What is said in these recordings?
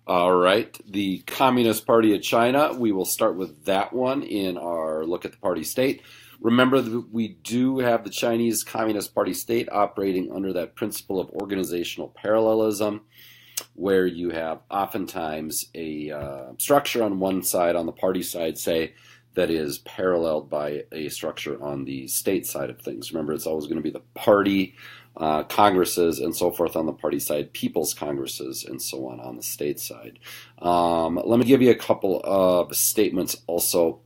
All right, the Communist Party of China. We will start with that one in our look at the party state. Remember that we do have the Chinese Communist Party state operating under that principle of organizational parallelism, where you have oftentimes a structure on one side, on the party side, say, that is paralleled by a structure on the state side of things. Remember, it's always going to be the party congresses and so forth on the party side, people's congresses and so on the state side. Let me give you a couple of statements also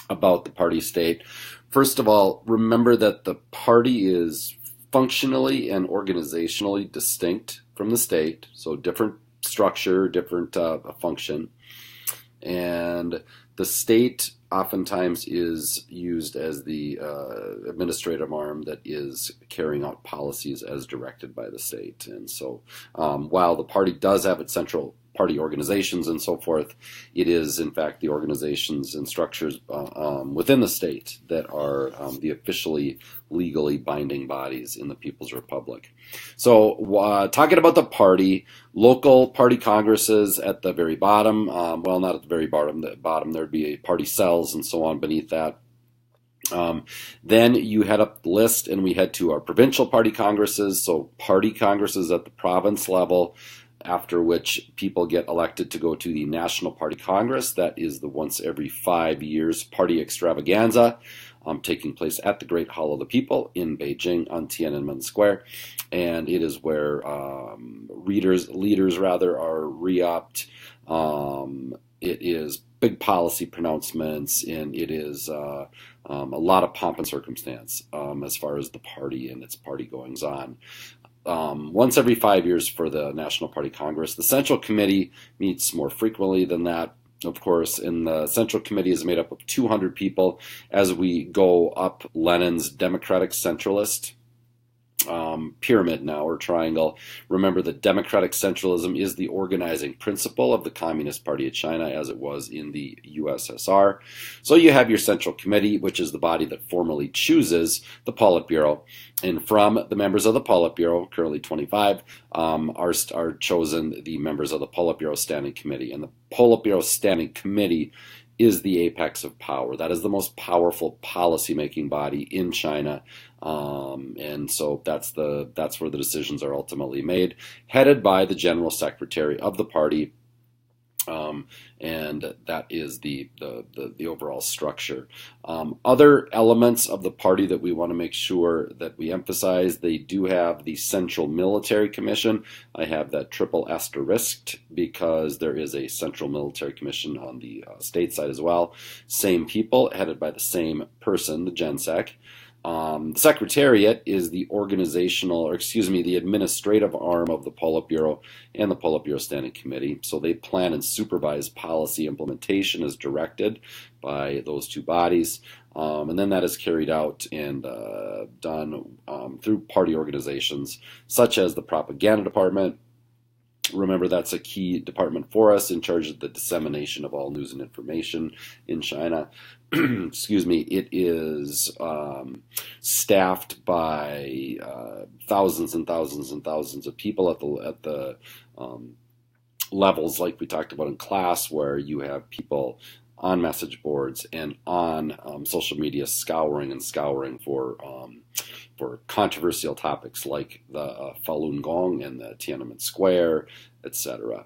about the party state. First of all, remember that the party is functionally and organizationally distinct from the state, so different structure, different function. And the state oftentimes is used as the administrative arm that is carrying out policies as directed by the state. And so while the party does have its central party organizations and so forth, it is in fact the organizations and structures within the state that are the officially legally binding bodies in the People's Republic. So talking about the party, local party congresses at the very bottom, well, not at the very bottom, there'd be a party cells and so on beneath that. Then you head up the list and we head to our provincial party congresses, so party congresses at the province level, after which people get elected to go to the National Party Congress. That is the once every 5 years party extravaganza taking place at the Great Hall of the People in Beijing on Tiananmen Square. And it is where leaders are re-upped. It is big policy pronouncements, and it is a lot of pomp and circumstance as far as the party and its party goings on. Once every 5 years for the National Party Congress. The Central Committee meets more frequently than that, of course, and the Central Committee is made up of 200 people as we go up Lenin's Democratic Centralist pyramid now, or triangle. Remember that democratic centralism is the organizing principle of the Communist Party of China as it was in the USSR. So you have your Central Committee, which is the body that formally chooses the Politburo. And from the members of the Politburo, currently 25, are chosen the members of the Politburo Standing Committee. And the Politburo Standing Committee is the apex of power. That is the most powerful policy-making body in China, and so that's where the decisions are ultimately made, headed by the General Secretary of the party, and that is the overall structure. Other elements of the party that we want to make sure that we emphasize, they do have the Central Military Commission. I have that triple asterisked because there is a Central Military Commission on the state side as well. Same people, headed by the same person, the GenSec. The Secretariat is the the administrative arm of the Politburo and the Politburo Standing Committee. So they plan and supervise policy implementation as directed by those two bodies. And then that is carried out and done through party organizations such as the Propaganda Department. Remember, that's a key department for us in charge of the dissemination of all news and information in China. Excuse me. It is staffed by thousands and thousands and thousands of people at the levels like we talked about in class, where you have people on message boards and on social media scouring for controversial topics like the Falun Gong and the Tiananmen Square, etc.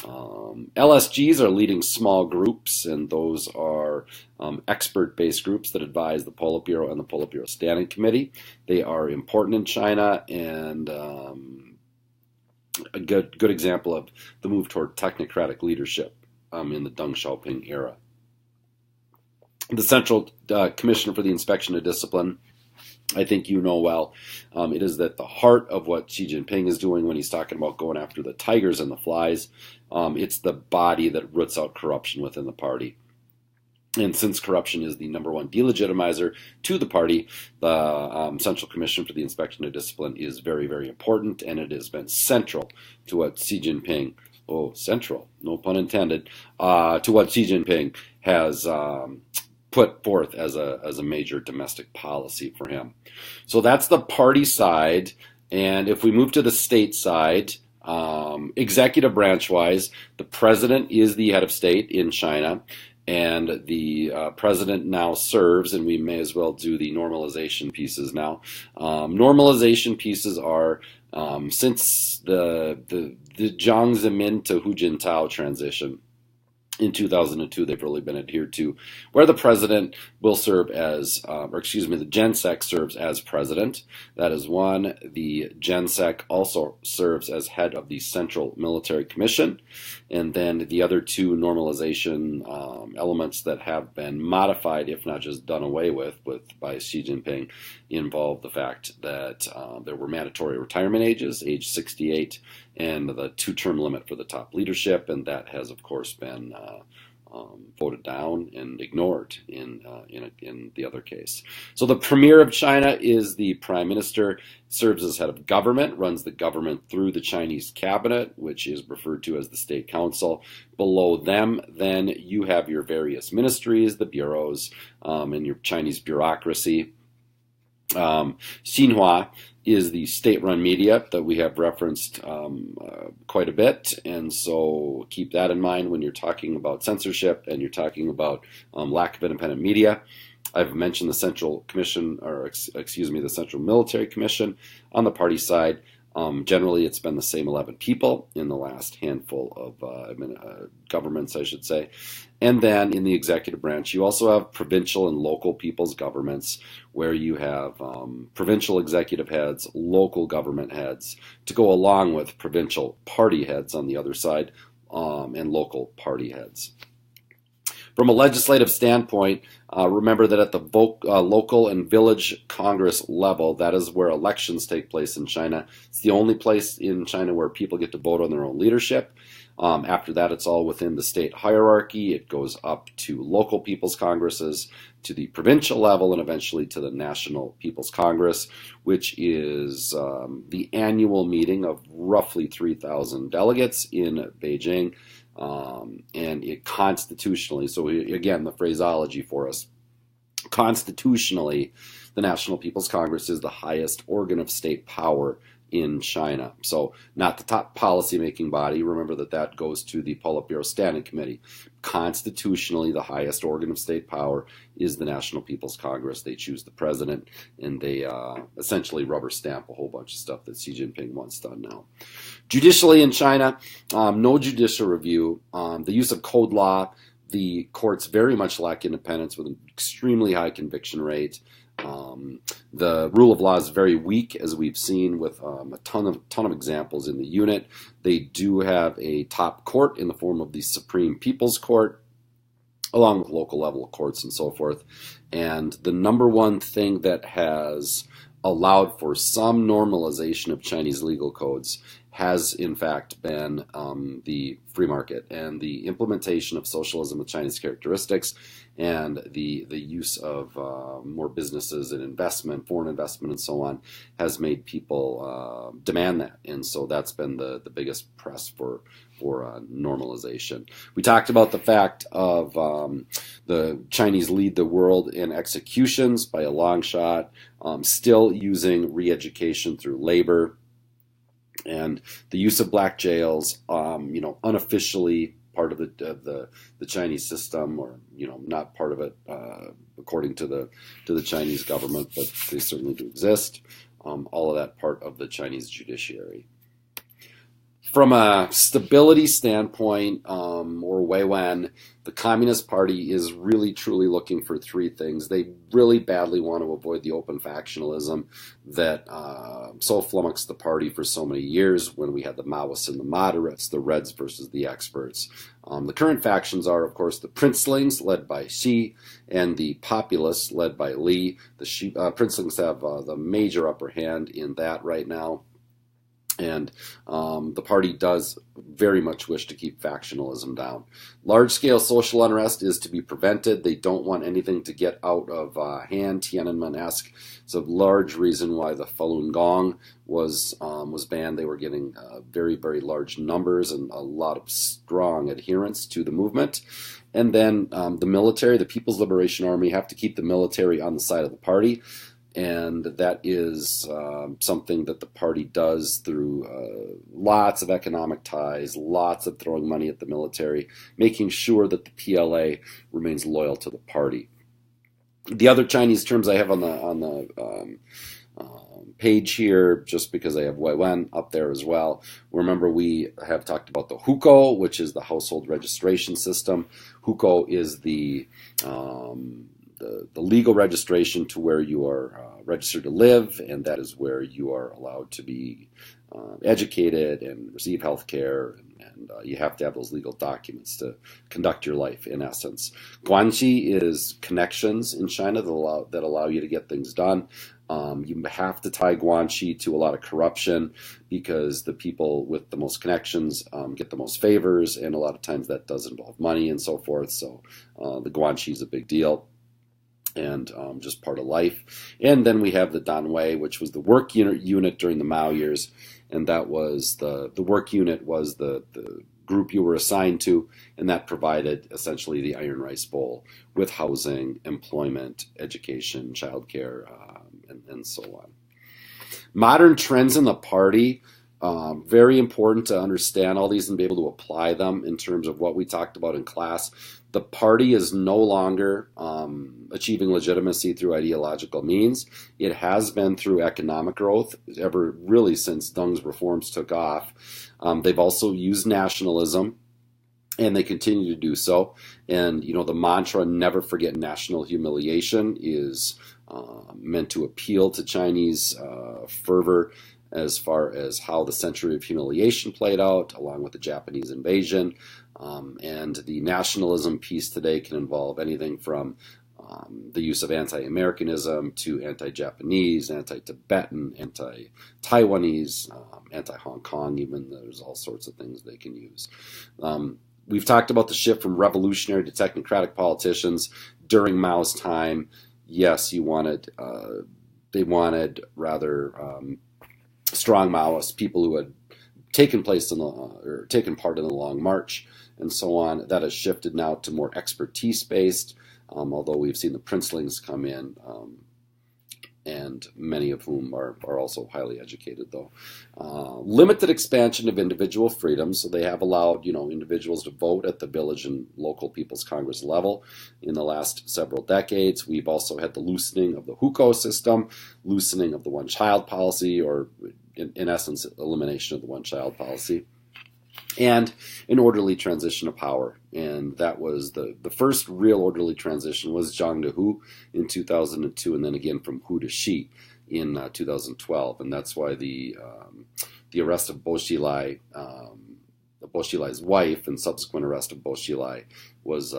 LSGs are leading small groups, and those are expert-based groups that advise the Politburo and the Politburo Standing Committee. They are important in China, and a good example of the move toward technocratic leadership in the Deng Xiaoping era. The Central Commission for the Inspection of Discipline, I think you know well, it is at the heart of what Xi Jinping is doing when he's talking about going after the tigers and the flies. It's the body that roots out corruption within the party. And since corruption is the number one delegitimizer to the party, the Central Commission for the Inspection of Discipline is very, very important, and it has been central to what Xi Jinping, central, no pun intended, to what Xi Jinping has put forth as a major domestic policy for him. So that's the party side. And if we move to the state side, Executive branch wise, the president is the head of state in China, and the president now serves, and we may as well do the normalization pieces now. Normalization pieces are since the Jiang Zemin to Hu Jintao transition in 2002, they've really been adhered to, where the president will serve as, the GenSec serves as president. That is one. The GenSec also serves as head of the Central Military Commission. And then the other two normalization elements that have been modified, if not just done away with by Xi Jinping, involve the fact that there were mandatory retirement ages, age 68, and the two-term limit for the top leadership, and that has, of course, been voted down and ignored in the other case. So the premier of China is the prime minister, serves as head of government, runs the government through the Chinese cabinet, which is referred to as the state council. Below them, then, you have your various ministries, the bureaus, and your Chinese bureaucracy. Xinhua is the state-run media that we have referenced quite a bit, and so keep that in mind when you're talking about censorship and you're talking about lack of independent media. I've mentioned the Central Commission, the Central Military Commission on the party side. Generally, it's been the same 11 people in the last handful of governments, I should say. And then in the executive branch, you also have provincial and local people's governments, where you have provincial executive heads, local government heads, to go along with provincial party heads on the other side, and local party heads. From a legislative standpoint, remember that at the local and village Congress level, that is where elections take place in China. It's the only place in China where people get to vote on their own leadership. After that, it's all within the state hierarchy. It goes up to local people's congresses, to the provincial level, and eventually to the National People's Congress, which is the annual meeting of roughly 3,000 delegates in Beijing. And it constitutionally, so again, the phraseology for us, constitutionally, the National People's Congress is the highest organ of state power in China. So not the top policy-making body. Remember that goes to the Politburo Standing Committee. Constitutionally, the highest organ of state power is the National People's Congress. They choose the president, and they essentially rubber stamp a whole bunch of stuff that Xi Jinping wants done now. Judicially in China, no judicial review. The use of code law. The courts very much lack independence with an extremely high conviction rate. The rule of law is very weak, as we've seen with a ton of examples in the unit. They do have a top court in the form of the Supreme People's Court, along with local level courts and so forth. And the number one thing that has allowed for some normalization of Chinese legal codes has in fact been the free market and the implementation of socialism with Chinese characteristics, and the use of more businesses and investment, foreign investment and so on, has made people demand that. And so that's been the biggest press for normalization. We talked about the fact of the Chinese lead the world in executions by a long shot, still using re-education through labor, and the use of black jails, unofficially part of the Chinese system, or not part of it according to the Chinese government, but they certainly do exist. All of that part of the Chinese judiciary. From a stability standpoint, or Weiwen, the Communist Party is really truly looking for three things. They really badly want to avoid the open factionalism that so flummoxed the party for so many years when we had the Maoists and the moderates, the Reds versus the experts. The current factions are, of course, the Princelings, led by Xi, and the Populists, led by Li. The Princelings have the major upper hand in that right now. And the party does very much wish to keep factionalism down. Large-scale social unrest is to be prevented. They don't want anything to get out of hand, Tiananmen-esque. It's a large reason why the Falun Gong was banned. They were getting very, very large numbers and a lot of strong adherence to the movement. And then the military, the People's Liberation Army, have to keep the military on the side of the party. And that is something that the party does through lots of economic ties, lots of throwing money at the military, making sure that the PLA remains loyal to the party. The other Chinese terms I have on the page here, just because I have Weiwen up there as well. Remember, we have talked about the hukou, which is the household registration system. Hukou is the legal registration to where you are registered to live, and that is where you are allowed to be educated and receive health care, and you have to have those legal documents to conduct your life, in essence. Guanxi is connections in China that allow you to get things done. You have to tie Guanxi to a lot of corruption because the people with the most connections get the most favors, and a lot of times that does involve money and so forth. So the Guanxi is a big deal, and just part of life. And then we have the Danwei, which was the work unit during the Mao years, and that was the work unit was the group you were assigned to, and that provided essentially the Iron Rice Bowl with housing, employment, education, childcare, and so on. Modern trends in the party, very important to understand all these and be able to apply them in terms of what we talked about in class. The party is no longer achieving legitimacy through ideological means. It has been through economic growth, ever really since Deng's reforms took off. They've also used nationalism, and they continue to do so. And, you know, the mantra, never forget national humiliation, is meant to appeal to Chinese fervor as far as how the century of humiliation played out, along with the Japanese invasion. And the nationalism piece today can involve anything from the use of anti-Americanism to anti-Japanese, anti-Tibetan, anti-Taiwanese, anti-Hong Kong even. There's all sorts of things they can use. We've talked about the shift from revolutionary to technocratic politicians during Mao's time. Yes, they wanted rather strong Maoists, people who had taken part in the Long March and so on. That has shifted now to more expertise-based, although we've seen the princelings come in, and many of whom are also highly educated, though. Limited expansion of individual freedoms, so they have allowed, you know, individuals to vote at the village and local People's Congress level in the last several decades. We've also had the loosening of the hukou system, loosening of the one-child policy, or in essence, elimination of the one-child policy, and an orderly transition of power. And that was the first real orderly transition was Zhang to Hu in 2002, and then again from Hu to Xi in 2012. And that's why the arrest of Bo Xilai, Bo Xilai's wife, and subsequent arrest of Bo Xilai was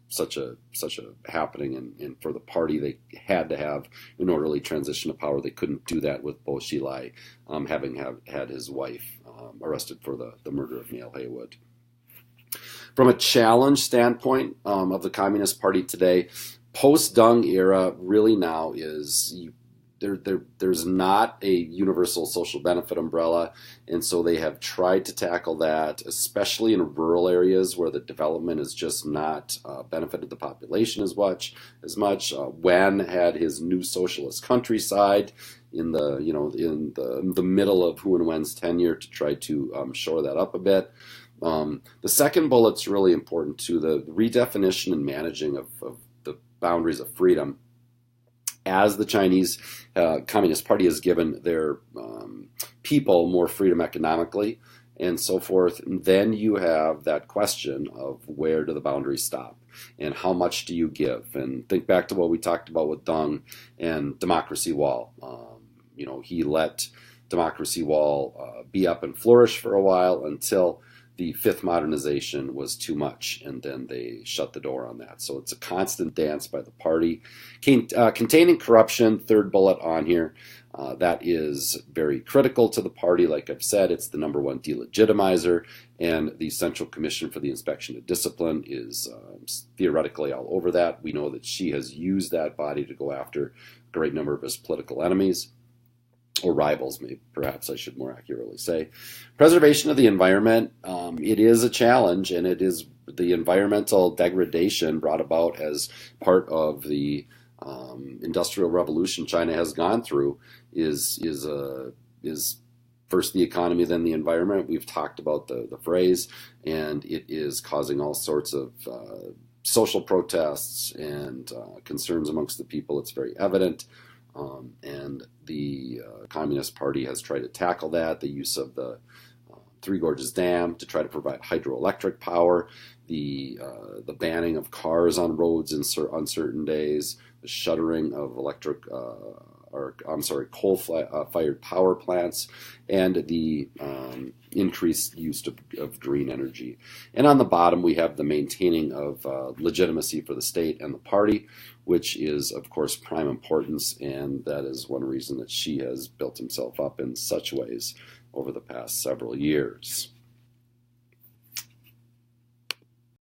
such a happening, and for the party they had to have an orderly transition of power. They couldn't do that with Bo Xilai having had his wife arrested for the murder of Neil Haywood. From a challenge standpoint of the Communist Party today, post-Deng era really now is there's not a universal social benefit umbrella, and so they have tried to tackle that, especially in rural areas where the development has just not benefited the population as much. Wen had his new socialist countryside in the middle of Hu and Wen's tenure to try to shore that up a bit. The second bullet's really important too, the redefinition and managing of the boundaries of freedom. As the Chinese Communist Party has given their people more freedom economically and so forth, and then you have that question of where do the boundaries stop and how much do you give? And think back to what we talked about with Deng and Democracy Wall. He let Democracy Wall be up and flourish for a while until the fifth modernization was too much, and then they shut the door on that. So it's a constant dance by the party. Containing corruption, third bullet on here, that is very critical to the party. Like I've said, it's the number one delegitimizer, and the Central Commission for the Inspection of Discipline is theoretically all over that. We know that Xi has used that body to go after a great number of his political enemies, or rivals, maybe, perhaps I should more accurately say. Preservation of the environment, it is a challenge, and it is the environmental degradation brought about as part of the industrial revolution China has gone through is first the economy, then the environment. We've talked about the phrase, and it is causing all sorts of social protests and concerns amongst the people. It's very evident. And the Communist Party has tried to tackle that. The use of the Three Gorges Dam to try to provide hydroelectric power, the banning of cars on roads on certain days, the shuttering of coal-fired power plants, and the increased use of green energy. And on the bottom, we have the maintaining of legitimacy for the state and the party, which is, of course, prime importance, and that is one reason that Xi has built himself up in such ways over the past several years.